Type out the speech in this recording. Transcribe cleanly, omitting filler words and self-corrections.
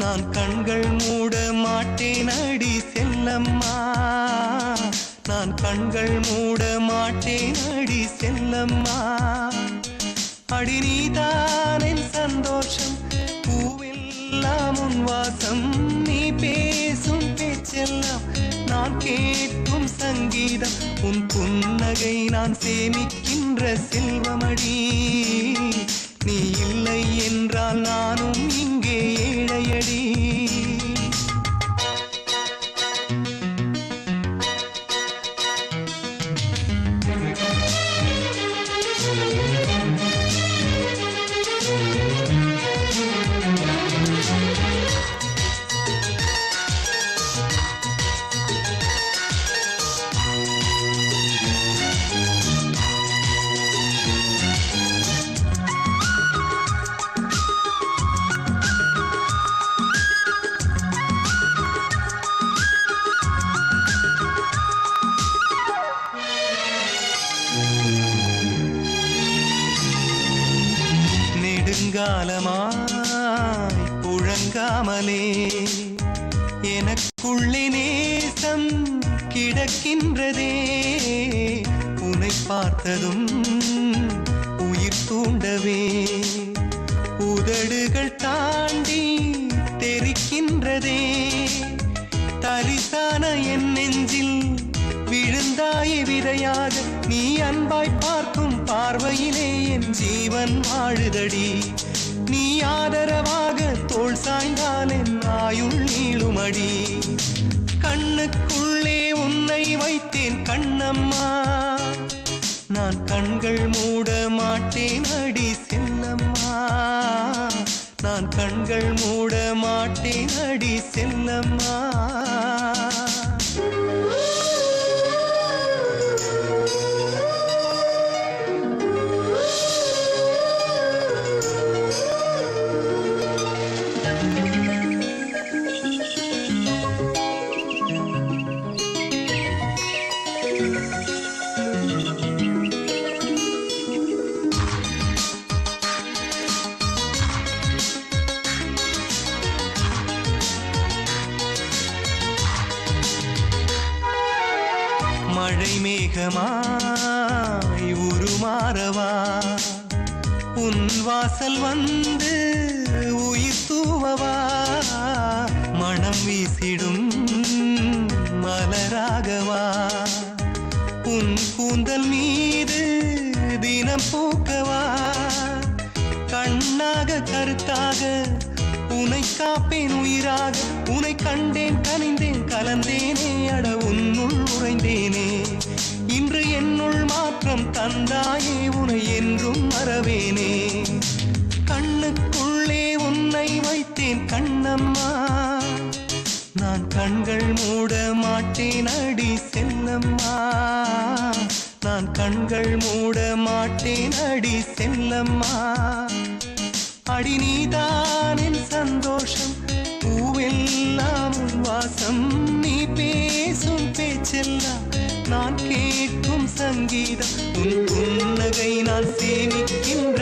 நான் கண்கள் மூட மாட்டேன் அடி செல்லம்மா, நான் கண்கள் மூட மாட்டேன் அடி செல்லம்மா. அடி நீதான் என் சந்தோஷம், பூவெல்லாம் உன் வாசம், நீ பேசும் பேச்செல்லாம் நான் கேட்கும் சங்கீதம், உன் புன்னகை நான் சேமிக்கின்ற செல்வமடி. நீ இல்லை என்றால் நானும் இங்கே ஏழையடி. நெடுங்காலமாய் புழங்காமலே எனக்குள்ளே நேசம் கிடக்கின்றதே, உன்னை பார்த்ததும் உயிர் தூண்டவே உதடுகள் தாண்டி தெரிக்கின்றதே. தரிசான என் நெஞ்சில் விழுந்தாயே விதையாக, நீ அன்பாய் பார்க்கும் பார்வையிலே என் ஜீவன் வாழுதடி. நீ ஆதரவாக தோள் சாய்ந்தால் என் ஆயுள் நீளுமடி. கண்ணுக்குள்ளே உன்னை வைத்தேன் கண்ணம்மா, நான் கண்கள் மூட மாட்டேன் அடி செல்லம்மா, நான் கண்கள் மூட மாட்டேன் அடி செல்லம்மா. மழை மேகமாய் உருமாறவா, உன் வாசல் வந்து உயிர் தூவவா, மனம் வீசிடும் மலராகவா, உன் கூந்தல் மீது தினம் பூக்கவா, கண்ணாக கருத்தாக உனை காப்பேன் உயிராக, உனை கண்டேன் கனிந்தேன் கலந்தேனே, அட உன்னுள் உறைந்தேனே. இன்று என்னுள் மாற்றம் தந்தாயே, உனை என்றும் மறவேனே. கண்ணுக்குள்ளே உன்னை வைத்தேன் கண்ணம்மா, நான் கண்கள் மூட மாட்டேன் அடி செல்லம்மா, நான் கண்கள் மூட மாட்டேன் அடி செல்லம்மா. அடி நீதான் என் சந்தோஷம், பூவெல்லாம் உன் வாசம், நீ பேசும் பேச்செல்லாம் நான் கேட்கும் சங்கீதம், உன் புன்னகை நான் சேமிக்கின்ற